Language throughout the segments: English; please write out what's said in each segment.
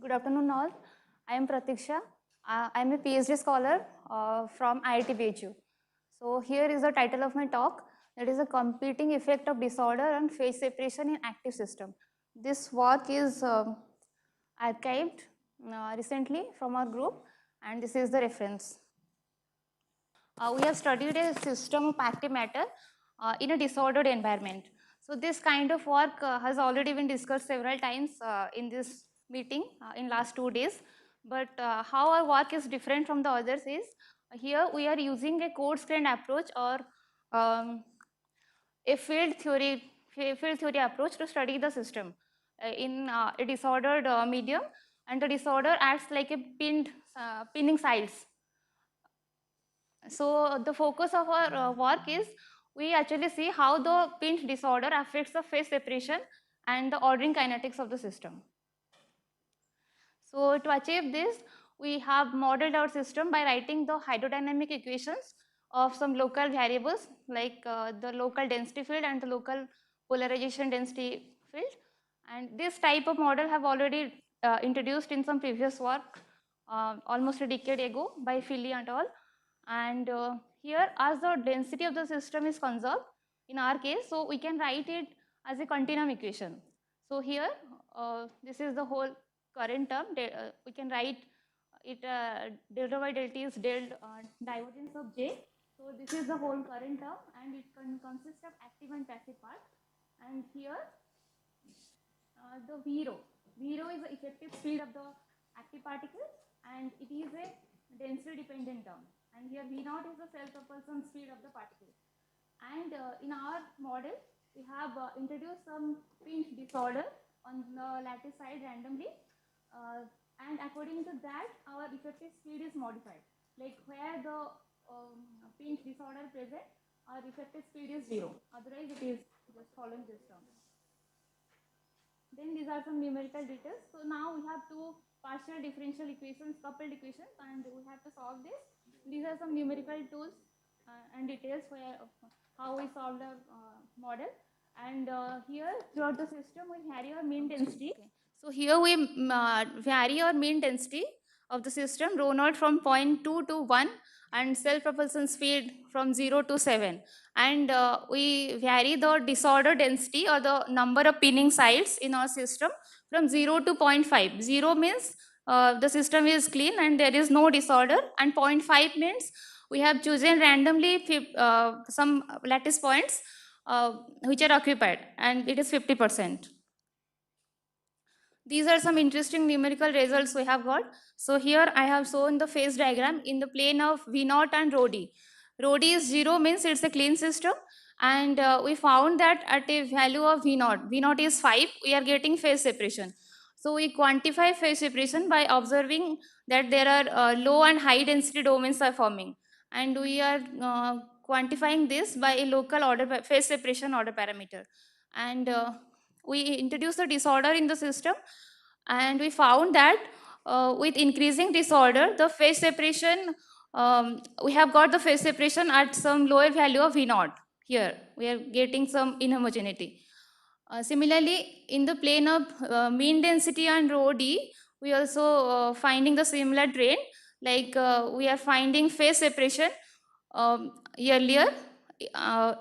Good afternoon all. I am Pratikshya. I am a PhD scholar from IIT BHU. So here is the title of my talk, that is a competing effect of disorder on phase separation in active system. This work is archived recently from our group, and this is the reference. We have studied a system of active matter in a disordered environment. So this kind of work has already been discussed several times in this meeting in last 2 days. But how our work is different from the others is, here we are using a code-screened approach or a field theory approach to study the system in a disordered medium, and the disorder acts like a pinning sites. So the focus of our work is, we actually see how the pinch disorder affects the phase separation and the ordering kinetics of the system. So to achieve this, we have modeled our system by writing the hydrodynamic equations of some local variables like the local density field and the local polarization density field. And this type of model have already introduced in some previous work almost a decade ago by Philly and all. And here, as the density of the system is conserved in our case, so we can write it as a continuum equation. So here, this is the whole current term. We can write it delta by delta is del divergence of J. So this is the whole current term, and it consists of active and passive part. And here, the V rho is the effective speed of the active particle, and it is a density dependent term. And here V0 is the self-propulsion speed of the particle. And in our model, we have introduced some pinch disorder on the lattice side randomly. And according to that, our effective speed is modified. Like where the pinch disorder present, our effective speed is 0. Otherwise, it is just following this term. Then these are some numerical details. So now we have two partial differential equations, coupled equations, and we have to solve this. These are some numerical tools and details where how we solved our model. And here, throughout the system, we vary our mean density. Okay. So here we vary our mean density of the system, rho naught from 0.2 to 1, and self-propulsion speed from 0 to 7. And we vary the disorder density or the number of pinning sites in our system from 0 to 0.5. 0 means the system is clean and there is no disorder, and 0.5 means we have chosen randomly some lattice points which are occupied, and it is 50%. These are some interesting numerical results we have got. So here I have shown the phase diagram in the plane of V0 and rho d. Rho d is 0 means it's a clean system, and we found that at a value of V0 is 5, we are getting phase separation. So we quantify phase separation by observing that there are low and high density domains are forming, and we are quantifying this by a local order phase separation order parameter. And we introduced the disorder in the system, and we found that with increasing disorder, the phase separation, we have got the phase separation at some lower value of V0. Here we are getting some inhomogeneity. Similarly, in the plane of mean density and rho d, we also finding the similar trend, like we are finding phase separation earlier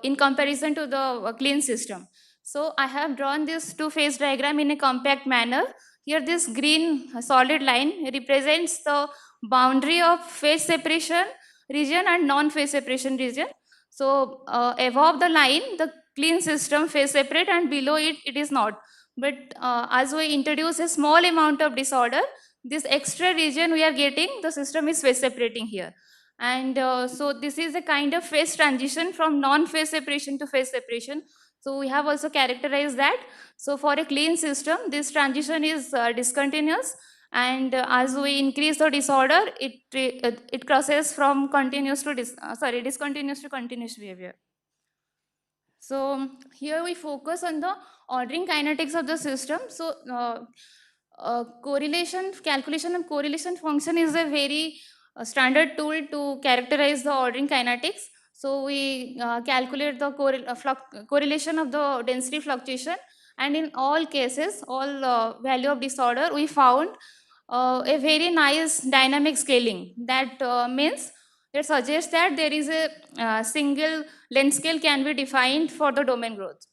in comparison to the clean system. So I have drawn this two phase diagram in a compact manner. Here this green solid line represents the boundary of phase separation region and non-phase separation region. So above the line, the clean system phase separate, and below it, it is not. But as we introduce a small amount of disorder, this extra region we are getting, the system is phase separating here. And so this is a kind of phase transition from non-phase separation to phase separation. So we have also characterized that. So for a clean system, this transition is discontinuous, and as we increase the disorder, it crosses from continuous to discontinuous to continuous behavior. So here we focus on the ordering kinetics of the system. So calculation of correlation function is a very standard tool to characterize the ordering kinetics. So we calculate the correlation of the density fluctuation And in all cases, all value of disorder, we found a very nice dynamic scaling. That means it suggests that there is a single length scale can be defined for the domain growth.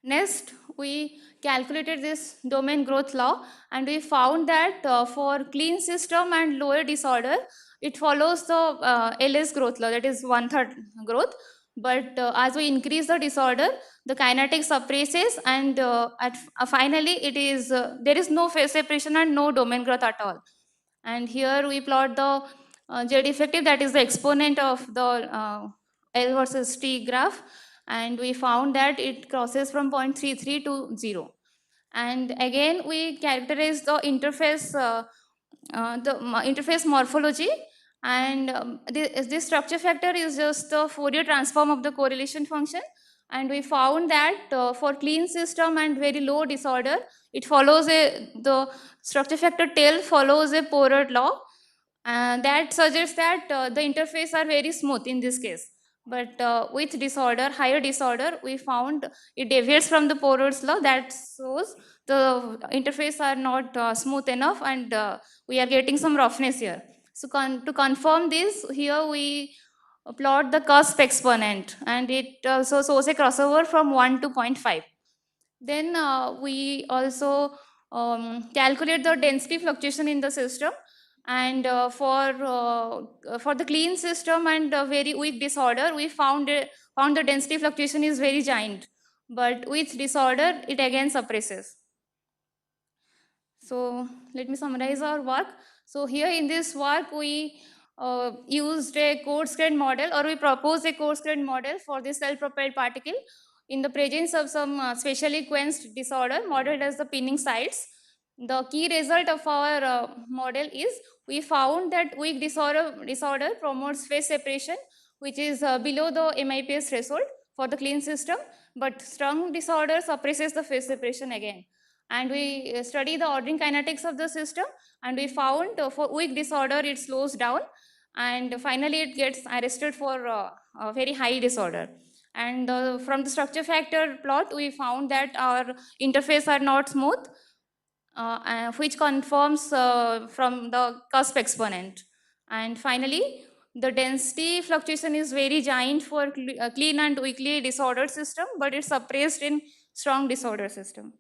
Next, we calculated this domain growth law, and we found that for clean system and lower disorder, it follows the LS growth law, that is 1/3 growth. But as we increase the disorder, the kinetic suppresses, and finally it is there is no phase separation and no domain growth at all. And here we plot the Z effective, that is the exponent of the L versus T graph, and we found that it crosses from 0.33 to 0. And again, we characterize the interface, interface morphology, and this structure factor is just the Fourier transform of the correlation function. And we found that for clean system and very low disorder, it follows the structure factor tail follows a Poirot law, and that suggests that the interface are very smooth in this case. But with disorder, higher disorder, we found it deviates from the Poirot's law. That shows the interface are not smooth enough, and we are getting some roughness here. So to confirm this, here we plot the cusp exponent, and it also shows a crossover from 1 to 0.5. Then we also calculate the density fluctuation in the system, and for the clean system and very weak disorder, we found the density fluctuation is very giant, but with disorder it again suppresses. So let me summarize our work. So here in this work, we used a coarse-grained model, or we proposed a coarse-grained model for the self-propelled particle in the presence of some specially quenched disorder modeled as the pinning sites. The key result of our model is we found that weak disorder promotes phase separation, which is below the MIPS threshold for the clean system, but strong disorder suppresses the phase separation again. And we study the ordering kinetics of the system, and we found for weak disorder it slows down, and finally it gets arrested for a very high disorder. And from the structure factor plot, we found that our interface are not smooth, which confirms from the cusp exponent. And finally, the density fluctuation is very giant for clean and weakly disordered system, but it's suppressed in strong disorder system.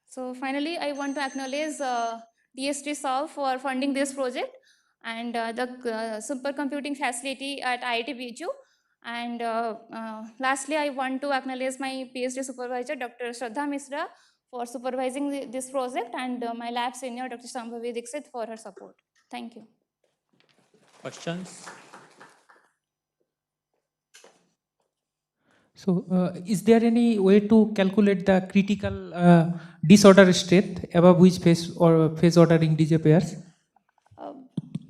So finally, I want to acknowledge DST Solve for funding this project, and the supercomputing facility at IIT BHU. And lastly, I want to acknowledge my PhD supervisor, Dr. Shraddha Misra, for supervising this project, and my lab senior, Dr. Shambhavi Dixit, for her support. Thank you. Questions? So, is there any way to calculate the critical disorder state above which phase ordering disappears?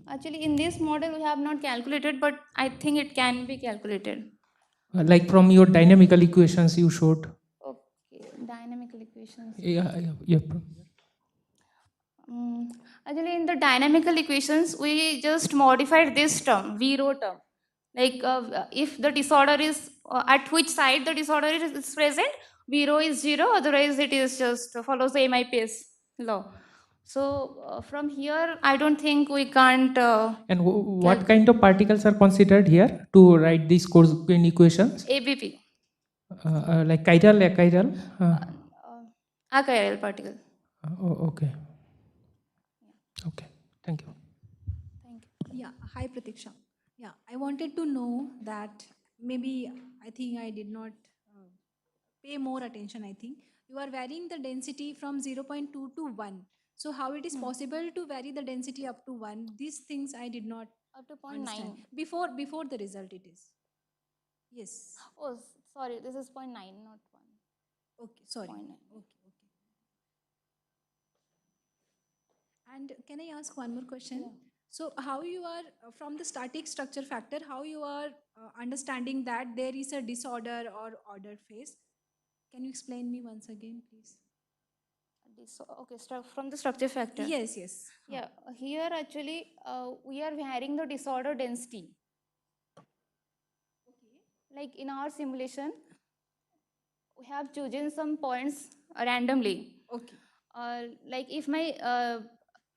Actually, in this model, we have not calculated, but I think it can be calculated. Like from your dynamical equations you showed. Okay, dynamical equations. Yeah. Actually, in the dynamical equations, we just modified this term, V rho term. Like if the disorder is at which side the disorder is present, V rho is 0, otherwise it is just follows the MIPS law. So from here, I don't think we can't. And what kind of particles are considered here to write these coarse-grained equations? ABP. Like chiral, achiral? Achiral particle. Okay. Okay. Thank you. Thank you. Yeah, hi Pratikshya. Yeah, I wanted to know that maybe I think I did not pay more attention. I think you are varying the density from 0.2 to 1. So how it is possible to vary the density up to 1? These things I did not Up to 0.9. understand. Before the result it is. Yes. Oh, sorry, this is 0.9, not 1. Okay, sorry. 0.9. Okay. And can I ask one more question? Yeah. So how you are, from the static structure factor, how you are understanding that there is a disorder or ordered phase? Can you explain me once again, please? Okay, from the structure factor. Yes. Yeah, here actually we are varying the disorder density. Okay. Like in our simulation, We have chosen some points randomly. Okay. Like if my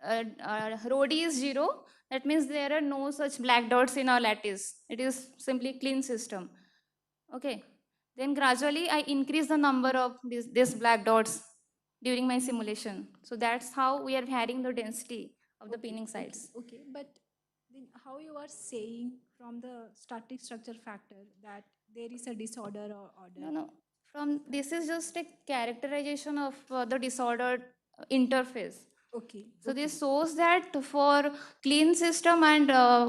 ROD is 0, that means there are no such black dots in our lattice. It is simply clean system. Okay. Then gradually I increase the number of these black dots during my simulation. So that's how we are varying the density of the pinning sites. Okay. But then how you are saying from the static structure factor that there is a disorder or order? No. From this is just a characterization of the disordered interface. Okay. So this shows that for clean system and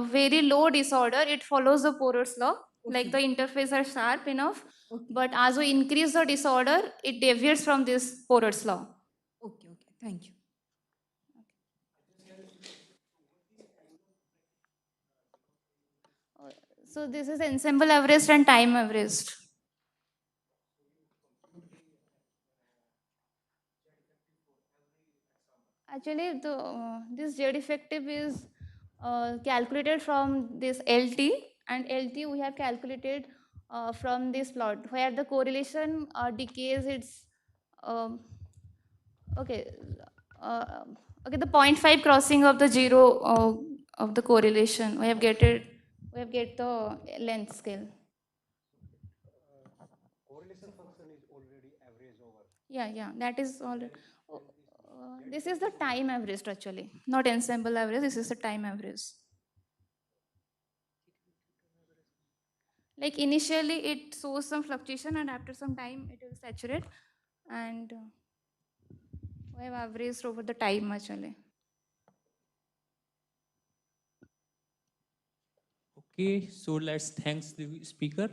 very low disorder, it follows the Porter's law. Like the interface are sharp enough, but as we increase the disorder, it deviates from this Porter's law. Okay. Thank you. So this is ensemble averaged and time averaged. Actually, this Z effective is calculated from this LT, and LT we have calculated from this plot where the correlation decays its okay okay, the 0.5 crossing of the 0 of the correlation we have get the length scale. Correlation function is already average over. Yeah, that is all. This is the time average actually, not ensemble average. This is the time average. Like initially it shows some fluctuation, and after some time it will saturate, and we have averaged over the time actually. Okay, so let's thanks the speaker.